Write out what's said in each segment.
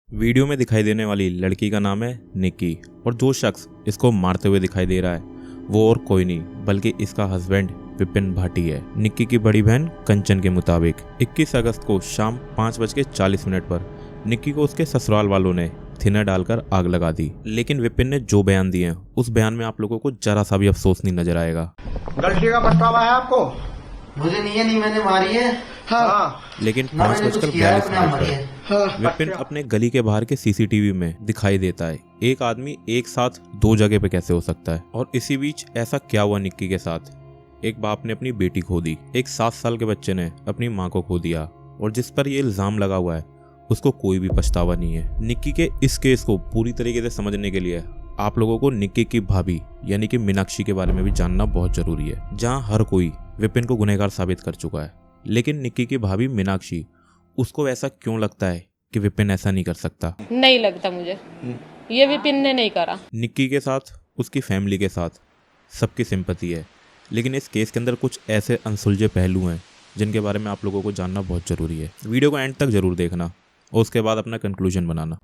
Video में दिखाई देने वाली लड़की का नाम है निक्की और जो शख्स इसको मारते हुए दिखाई दे रहा है वो और कोई नहीं बल्कि इसका हस्बैंड विपिन भाटी है। निक्की की बड़ी बहन कंचन के मुताबिक 21 अगस्त को शाम 5:40 पर निक्की को उसके ससुराल वालों ने थिनर डालकर आग लगा दी। लेकिन विपिन ने जो बयान दिए उस बयान में आप लोगों को जरा सा भी अफसोस नहीं नजर आएगा। गलती का पछतावा है आपको? मुझे नहीं मैंने मारी है। हाँ। लेकिन 5:42 पर विपिन अपने गली के बाहर के सीसीटीवी में दिखाई देता है। एक आदमी एक साथ दो जगह पे कैसे हो सकता है? और इसी बीच ऐसा क्या हुआ निक्की के साथ? एक बाप ने अपनी बेटी खो दी, एक 7 साल के बच्चे ने अपनी माँ को खो दिया और जिस पर ये इल्जाम लगा हुआ है उसको कोई भी पछतावा नहीं है। निक्की के इस केस को पूरी तरीके से समझने के लिए आप लोगों को निक्की की भाभी यानी कि मीनाक्षी के बारे में भी जानना बहुत जरूरी है, जहाँ हर कोई विपिन को गुनहगार साबित कर चुका है। लेकिन निक्की की भाभी मीनाक्षी, उसको ऐसा क्यों लगता है कि विपिन ऐसा नहीं कर सकता? नहीं लगता मुझे ये विपिन ने नहीं करा। निक्की के साथ उसकी फैमिली के साथ सबकी सिंपैथी है, लेकिन इस केस के अंदर कुछ ऐसे अनसुलझे पहलू हैं जिनके बारे में आप लोगों को जानना बहुत जरूरी है। वीडियो को एंड तक जरूर देखना और उसके बाद अपना कंक्लूजन बनाना।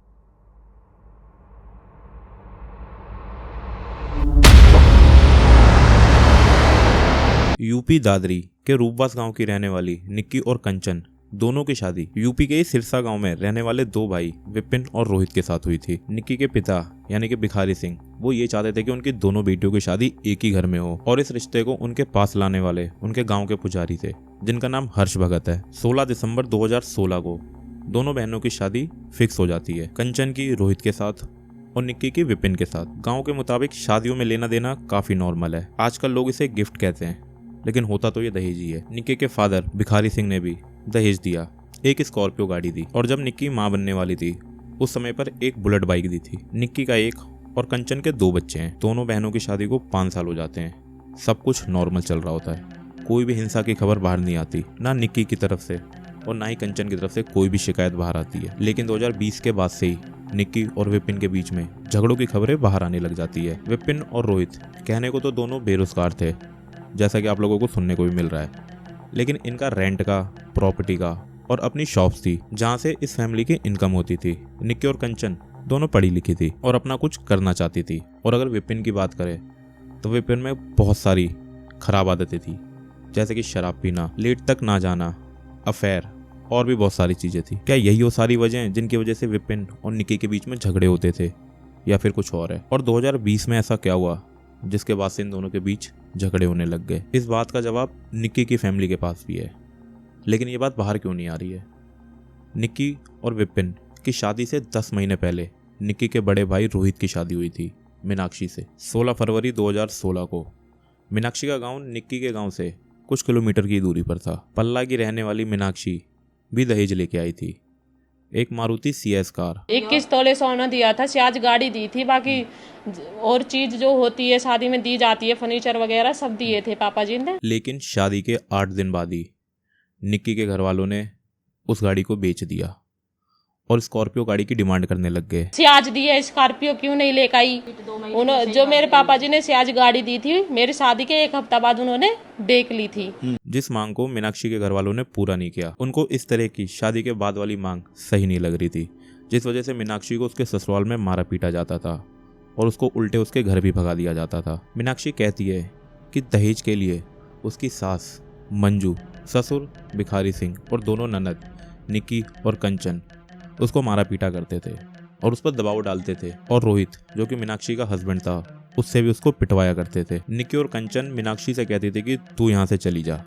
यूपी दादरी के रूपवास गांव की रहने वाली निक्की और कंचन दोनों की शादी यूपी के ही सिरसा गांव में रहने वाले दो भाई विपिन और रोहित के साथ हुई थी। निक्की के पिता यानी कि भिखारी सिंह वो ये चाहते थे कि उनकी दोनों बेटियों की शादी एक ही घर में हो और इस रिश्ते को उनके पास लाने वाले उनके गांव के पुजारी थे जिनका नाम हर्ष भगत है। 16 दिसंबर 2016 को दोनों बहनों की शादी फिक्स हो जाती है, कंचन की रोहित के साथ और निक्की की विपिन के साथ। गाँव के मुताबिक शादियों में लेना देना काफी नॉर्मल है, आजकल लोग इसे गिफ्ट कहते हैं, लेकिन होता तो ये दहेज ही है। निक्की के फादर भिखारी सिंह ने भी दहेज दिया, एक स्कॉर्पियो गाड़ी दी और जब निक्की मां बनने वाली थी उस समय पर एक बुलेट बाइक दी थी। निक्की का एक और कंचन के 2 बच्चे हैं। दोनों बहनों की शादी को 5 साल हो जाते हैं। सब कुछ नॉर्मल चल रहा होता है, कोई भी हिंसा की खबर बाहर नहीं आती, ना निक्की की तरफ से और ना ही कंचन की तरफ से कोई भी शिकायत बाहर आती है। लेकिन 2020 के बाद से ही निक्की और विपिन के बीच में झगड़ों की खबरें बाहर आने लग जाती है। विपिन और रोहित कहने को तो दोनों बेरोजगार थे, जैसा कि आप लोगों को सुनने को भी मिल रहा है, लेकिन इनका रेंट का, प्रॉपर्टी का और अपनी शॉप्स थी जहां से इस फैमिली की इनकम होती थी। निक्की और कंचन दोनों पढ़ी लिखी थी और अपना कुछ करना चाहती थी। और अगर विपिन की बात करें तो विपिन में बहुत सारी खराब आदतें थी, जैसे कि शराब पीना, लेट तक ना जाना, अफेयर और भी बहुत सारी चीज़ें थी। क्या यही वो सारी वजह हैं जिनकी वजह से विपिन और निक्की के बीच में झगड़े होते थे या फिर कुछ और है? और 2020 में ऐसा क्या हुआ जिसके बाद से इन दोनों के बीच झगड़े होने लग गए? इस बात का जवाब निक्की की फैमिली के पास भी है, लेकिन ये बात बाहर क्यों नहीं आ रही है? निक्की और विपिन की शादी से 10 महीने पहले निक्की के बड़े भाई रोहित की शादी हुई थी मीनाक्षी से। 16 फरवरी 2016 को मीनाक्षी का गांव निक्की के गांव से कुछ किलोमीटर की दूरी पर था। पल्ला की रहने वाली मीनाक्षी भी दहेज लेके आई थी, एक मारुति CS कार। 21 तोले सोना दिया था, आज गाड़ी दी थी, बाकी और चीज जो होती है शादी में दी जाती है, फर्नीचर वगैरह सब दिए थे पापा जी ने। लेकिन शादी के 8 दिन बाद ही निक्की के घर वालों ने उस गाड़ी को बेच दिया और स्कॉर्पियो गाड़ी की डिमांड करने लग गए। आज दी है स्कॉर्पियो क्यों नहीं लेकर आई? जो मेरे पापा जी ने आज गाड़ी दी थी, मेरी शादी के 1 हफ्ता बाद उन्होंने बेच ली थी। जिस मांग को मीनाक्षी के घर वालों ने पूरा नहीं किया। उनको इस तरह की शादी के बाद वाली मांग सही नहीं लग रही थी, जिस वजह से मीनाक्षी को उसके ससुराल में मारा पीटा जाता था और उसको उल्टे उसके घर भी भगा दिया जाता था। मीनाक्षी कहती है कि दहेज के लिए उसकी सास मंजू, ससुर भिखारी सिंह और दोनों ननद निक्की और कंचन उसको मारा पीटा करते थे और उस पर दबाव डालते थे। और रोहित जो कि मीनाक्षी का हस्बैंड था उससे भी उसको पिटवाया करते थे। निक्की और कंचन मीनाक्षी से कहती थी कि तू यहाँ से चली जा,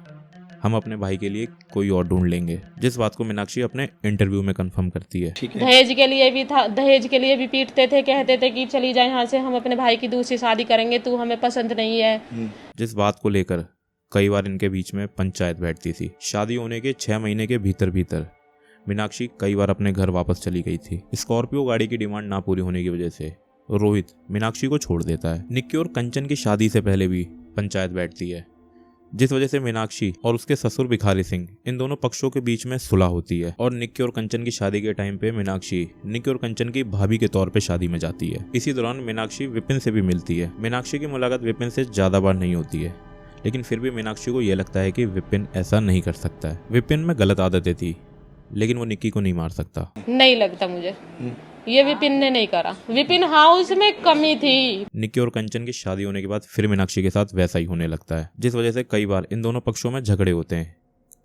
हम अपने भाई के लिए कोई और ढूंढ लेंगे, जिस बात को मीनाक्षी अपने इंटरव्यू में कंफर्म करती है। दहेज के लिए भी था, दहेज के लिए भी पीटते थे, कहते थे कि चली जाए यहाँ से, हम अपने भाई की दूसरी शादी करेंगे, तू हमें पसंद नहीं है। जिस बात को लेकर कई बार इनके बीच में पंचायत बैठती थी। शादी होने के 6 महीने के भीतर मीनाक्षी कई बार अपने घर वापस चली गई थी। स्कॉर्पियो गाड़ी की डिमांड ना पूरी होने की वजह से रोहित मीनाक्षी को छोड़ देता है। निक्की और कंचन की शादी से पहले भी पंचायत बैठती है, जिस वजह से मीनाक्षी और उसके ससुर भिखारी सिंह इन दोनों पक्षों के बीच में सुलह होती है। और निक्की और कंचन की शादी के टाइम पे मीनाक्षी निक्की और कंचन की भाभी के तौर पे शादी में जाती है। इसी दौरान मीनाक्षी विपिन से भी मिलती है। मीनाक्षी की मुलाकात विपिन से ज्यादा बार नहीं होती है, लेकिन फिर भी मीनाक्षी को यह लगता है कि विपिन ऐसा नहीं कर सकता है। विपिन में गलत आदतें थी, लेकिन वो निक्की को नहीं मार सकता। नहीं लगता मुझे ये विपिन ने नहीं करा। विपिन हाउस में कमी थी। निक्की और कंचन की शादी होने के बाद फिर मीनाक्षी के साथ वैसा ही होने लगता है, जिस वजह से कई बार इन दोनों पक्षों में झगड़े होते हैं।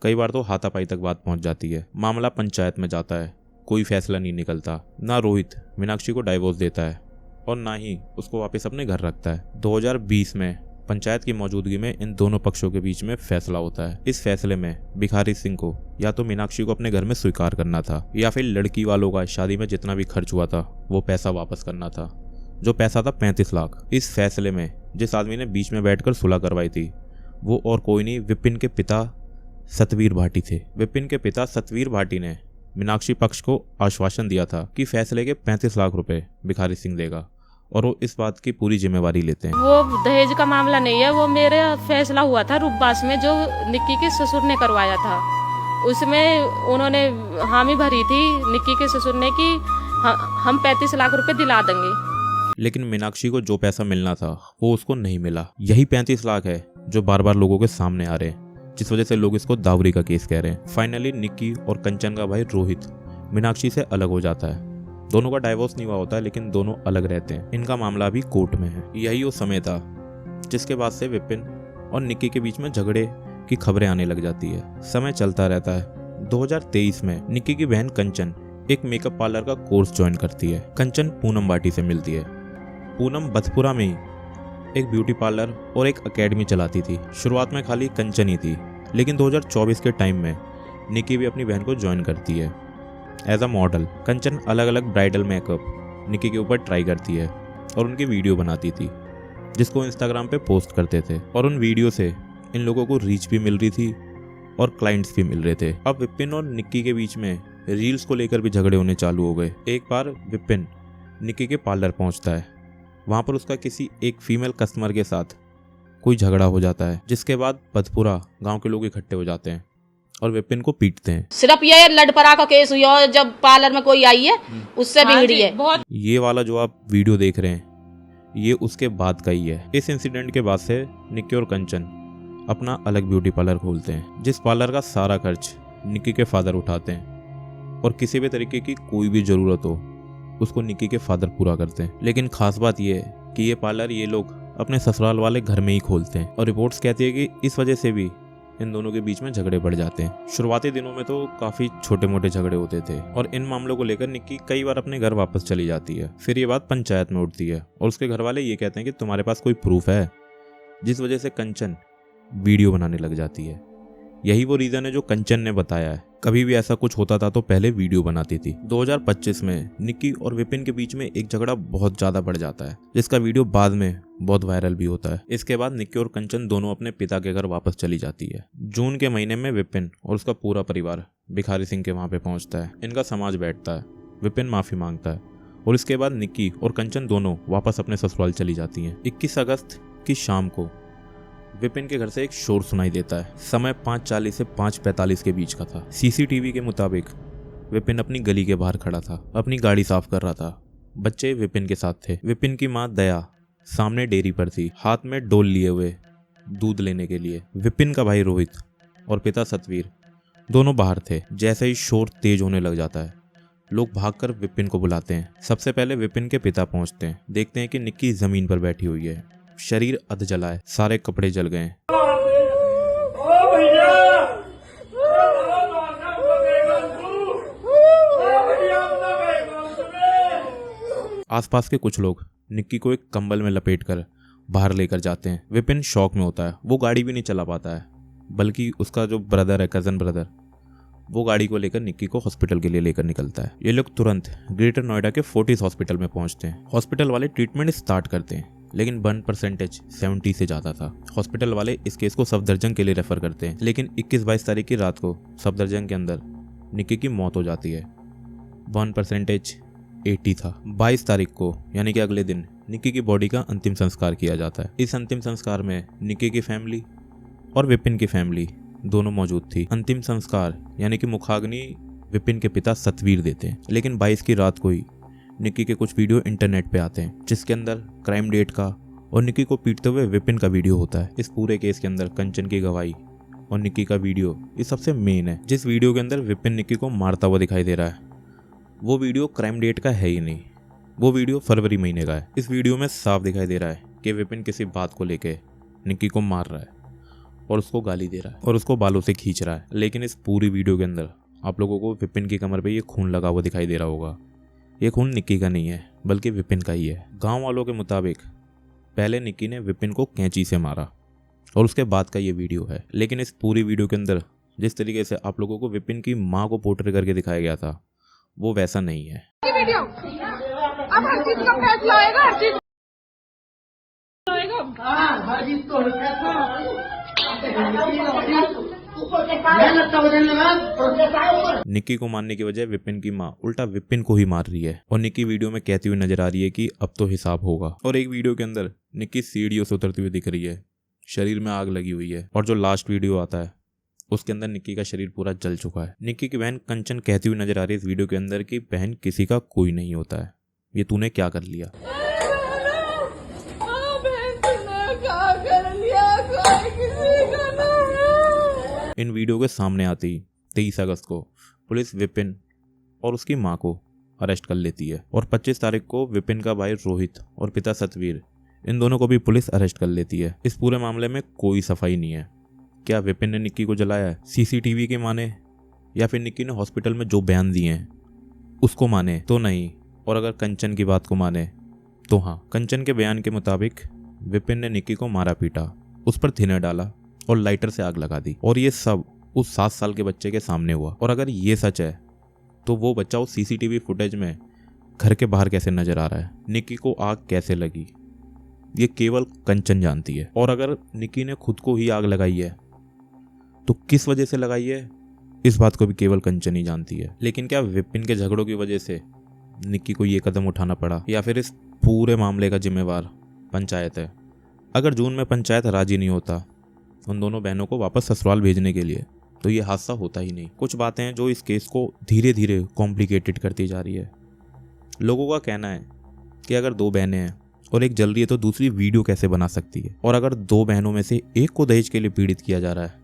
कई बार तो हाथापाई तक बात पहुंच जाती है। मामला पंचायत में जाता है, कोई फैसला नहीं निकलता। ना रोहित मीनाक्षी को डाइवोर्स देता है और ना ही उसको वापस अपने घर रखता है। 2020 में पंचायत की मौजूदगी में इन दोनों पक्षों के बीच में फैसला होता है। इस फैसले में भिखारी सिंह को या तो मीनाक्षी को अपने घर में स्वीकार करना था या फिर लड़की वालों का शादी में जितना भी खर्च हुआ था वो पैसा वापस करना था, जो पैसा था 35 लाख। इस फैसले में जिस आदमी ने बीच में बैठकर सुलह करवाई थी वो और कोई नहीं, विपिन के पिता सतवीर भाटी थे। विपिन के पिता सतवीर भाटी ने मीनाक्षी पक्ष को आश्वासन दिया था कि फैसले के 35 लाख रुपए भिखारी सिंह देगा और वो इस बात की पूरी जिम्मेवारी लेते हैं। वो दहेज का मामला नहीं है, वो मेरे फैसला हुआ था रूपबास में जो निक्की के ससुर ने करवाया था। उसमें उन्होंने हामी भरी थी निक्की के ससुर ने कि हम 35 लाख रुपए दिला देंगे। लेकिन मीनाक्षी को जो पैसा मिलना था वो उसको नहीं मिला। यही 35 लाख है जो बार बार लोगों के सामने आ रहे हैं, जिस वजह से लोग इसको दावरी का केस कह रहे हैं। फाइनली निक्की और कंचन का भाई रोहित मीनाक्षी से अलग हो जाता है। दोनों का डाइवोर्स नहीं हुआ होता है, लेकिन दोनों अलग रहते हैं। इनका मामला अभी कोर्ट में है। यही वो समय था जिसके बाद से विपिन और निक्की के बीच में झगड़े की खबरें आने लग जाती है। समय चलता रहता है। 2023 में निक्की की बहन कंचन एक मेकअप पार्लर का कोर्स ज्वाइन करती है। कंचन पूनम भाटी से मिलती है। पूनम बथपुरा में ही एक ब्यूटी पार्लर और एक एकेडमी चलाती थी। शुरुआत में खाली कंचन ही थी, लेकिन 2024 के टाइम में निक्की भी अपनी बहन को ज्वाइन करती है एज अ मॉडल। कंचन अलग अलग ब्राइडल मेकअप निक्की के ऊपर ट्राई करती है और उनकी वीडियो बनाती थी, जिसको इंस्टाग्राम पे पोस्ट करते थे। और उन वीडियो से इन लोगों को रीच भी मिल रही थी और क्लाइंट्स भी मिल रहे थे। अब विपिन और निक्की के बीच में रील्स को लेकर भी झगड़े होने चालू हो गए। एक बार विपिन निक्की के पार्लर पहुंचता है। वहां पर उसका किसी एक फीमेल कस्टमर के साथ कोई झगड़ा हो जाता है, जिसके बाद बथपुरा गाँव के लोग इकट्ठे हो जाते हैं और विपिन को पीटते हैं। सिर्फ ये लड़परा का केस हुआ है, जब पार्लर में कोई आई है उससे बिगड़ी है। बहुत ये वाला जो आप वीडियो देख रहे हैं ये उसके बाद का ही है। इस इंसिडेंट के बाद से निक्की और कंचन अपना अलग ब्यूटी पार्लर खोलते हैं, जिस पार्लर का सारा खर्च निक्की के फादर उठाते हैं और किसी भी तरीके की कोई भी ज़रूरत हो उसको निक्की के फादर पूरा करते हैं। लेकिन खास बात यह है कि ये पार्लर ये लोग अपने ससुराल वाले घर में ही खोलते हैं और रिपोर्ट्स कहती है कि इस वजह से भी इन दोनों के बीच में झगड़े बढ़ जाते हैं। शुरुआती दिनों में तो काफी छोटे मोटे झगड़े होते थे और इन मामलों को लेकर निक्की कई बार अपने घर वापस चली जाती है। फिर ये बात पंचायत में उठती है और उसके घर वाले ये कहते हैं कि तुम्हारे पास कोई प्रूफ है, जिस वजह से कंचन वीडियो बनाने लग जाती है। यही वो रीजन है जो कंचन ने बताया है। कभी भी ऐसा कुछ होता था तो पहले वीडियो बनाती थी। 2025 में निक्की और विपिन के बीच में एक झगड़ा बहुत ज्यादा बढ़ जाता है, जिसका वीडियो बाद में बहुत वायरल भी होता है। इसके बाद निक्की और कंचन दोनों अपने पिता के घर वापस चली जाती है। जून के महीने में विपिन और उसका पूरा परिवार भिखारी सिंह के वहां पे पहुंचता है। इनका समाज बैठता है, विपिन माफी मांगता है और इसके बाद निक्की और कंचन दोनों वापस अपने ससुराल चली जाती हैं। 21 अगस्त की शाम को विपिन के घर से एक शोर सुनाई देता है। समय 5:40 से 5:45 के बीच का था। सीसीटीवी के मुताबिक विपिन अपनी गली के बाहर खड़ा था, अपनी गाड़ी साफ कर रहा था। बच्चे विपिन के साथ थे। विपिन की माँ दया सामने डेयरी पर थी, हाथ में डोल लिए हुए दूध लेने के लिए। विपिन का भाई रोहित और पिता सतवीर दोनों बाहर थे। जैसे ही शोर तेज होने लग जाता है, लोग भागकर विपिन को बुलाते हैं। सबसे पहले विपिन के पिता पहुंचते हैं, देखते हैं कि निक्की जमीन पर बैठी हुई है, शरीर अध जला है, सारे कपड़े जल गए हैं। आसपास के कुछ लोग निक्की को एक कंबल में लपेटकर बाहर लेकर जाते हैं। विपिन शॉक में होता है, वो गाड़ी भी नहीं चला पाता है, बल्कि उसका जो ब्रदर है, कजन ब्रदर, वो गाड़ी को लेकर निक्की को हॉस्पिटल के लिए लेकर निकलता है। ये लोग तुरंत ग्रेटर नोएडा के फोर्टिस हॉस्पिटल में पहुंचते हैं। हॉस्पिटल वाले ट्रीटमेंट स्टार्ट करते हैं, लेकिन बर्न परसेंटेज 70 से ज़्यादा था। हॉस्पिटल वाले इस केस को सफदरजंग के लिए रेफर करते हैं, लेकिन 21-22 तारीख की रात को सफदरजंग के अंदर निक्की की मौत हो जाती है। बर्न परसेंटेज 80 था। 22 तारीख को यानी कि अगले दिन निक्की की बॉडी का अंतिम संस्कार किया जाता है। इस अंतिम संस्कार में निक्की की फैमिली और विपिन की फैमिली दोनों मौजूद थी। अंतिम संस्कार यानी कि मुखाग्नि विपिन के पिता सतवीर देते हैं, लेकिन 22 की रात को ही निक्की के कुछ वीडियो इंटरनेट पे आते हैं, जिसके अंदर क्राइम डेट का और निक्की को पीटते हुए विपिन का वीडियो होता है। इस पूरे केस के अंदर कंचन की गवाही और निक्की का वीडियो ये सबसे मेन है। जिस वीडियो के अंदर विपिन निक्की को मारता हुआ दिखाई दे रहा है, वो वीडियो क्राइम डेट का है ही नहीं, वो वीडियो फरवरी महीने का है। इस वीडियो में साफ दिखाई दे रहा है कि विपिन किसी बात को लेके निक्की को मार रहा है और उसको गाली दे रहा है और उसको बालों से खींच रहा है। लेकिन इस पूरी वीडियो के अंदर आप लोगों को विपिन की कमर पे ये खून लगा हुआ दिखाई दे रहा होगा। ये खून निक्की का नहीं है बल्कि विपिन का ही है। गांव वालों के मुताबिक पहले निक्की ने विपिन को कैंची से मारा और उसके बाद का ये वीडियो है। लेकिन इस पूरी वीडियो के अंदर जिस तरीके से आप लोगों को विपिन की माँ को पोर्ट्रे करके दिखाया गया था वो वैसा नहीं है। वीडियो अब हर चीज का फैसला आएगा, हर चीज हर चीज को मेहनत का वजन लगा। निक्की को मारने की वजह विपिन की माँ उल्टा विपिन को ही मार रही है और निक्की वीडियो में कहती हुई नजर आ रही है कि अब तो हिसाब होगा। और एक वीडियो के अंदर निक्की सीढ़ियों से उतरती हुई दिख रही है, शरीर में आग लगी हुई है। और जो लास्ट वीडियो आता है उसके अंदर निक्की का शरीर पूरा जल चुका है। निक्की की बहन कंचन कहती हुई नजर आ रही है इस वीडियो के अंदर कि बहन किसी का कोई नहीं होता है, ये तूने क्या कर लिया। इन वीडियो के सामने आते ही 23 अगस्त को पुलिस विपिन और उसकी मां को अरेस्ट कर लेती है और 25 तारीख को विपिन का भाई रोहित और पिता सतवीर, इन दोनों को भी पुलिस अरेस्ट कर लेती है। इस पूरे मामले में कोई सफाई नहीं है। क्या विपिन ने निक्की को जलाया है, सीसीटीवी के माने, या फिर निक्की ने हॉस्पिटल में जो बयान दिए हैं उसको माने? तो नहीं। और अगर कंचन की बात को माने तो हाँ, कंचन के बयान के मुताबिक विपिन ने निक्की को मारा पीटा, उस पर थिनर डाला और लाइटर से आग लगा दी। और ये सब उस 7 साल के बच्चे के सामने हुआ। और अगर ये सच है तो वो बच्चा उस सीसीटीवी फुटेज में घर के बाहर कैसे नजर आ रहा है, निक्की को आग कैसे लगी, ये केवल कंचन जानती है। और अगर निक्की ने खुद को ही आग लगाई है तो किस वजह से लगाई है, इस बात को भी केवल कंचन ही जानती है। लेकिन क्या विपिन के झगड़ों की वजह से निक्की को ये कदम उठाना पड़ा, या फिर इस पूरे मामले का जिम्मेवार पंचायत है? अगर जून में पंचायत राजी नहीं होता उन दोनों बहनों को वापस ससुराल भेजने के लिए तो ये हादसा होता ही नहीं। कुछ बातें हैं जो इस केस को धीरे धीरे कॉम्प्लिकेटेड करती जा रही है। लोगों का कहना है कि अगर 2 बहनें हैं और एक जल रही है तो दूसरी वीडियो कैसे बना सकती है, और अगर 2 बहनों में से एक को दहेज के लिए पीड़ित किया जा रहा है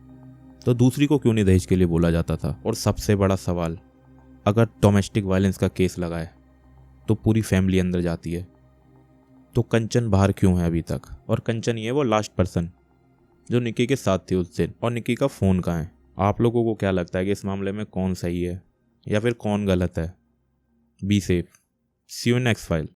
तो दूसरी को क्यों नहीं दहेज के लिए बोला जाता था। और सबसे बड़ा सवाल, अगर डोमेस्टिक वायलेंस का केस लगाए तो पूरी फैमिली अंदर जाती है, तो कंचन बाहर क्यों है अभी तक? और कंचन ही है वो लास्ट पर्सन जो निक्की के साथ थी उस दिन। और निक्की का फ़ोन कहाँ है? आप लोगों को क्या लगता है कि इस मामले में कौन सही है या फिर कौन गलत है? Be safe. See you in next file.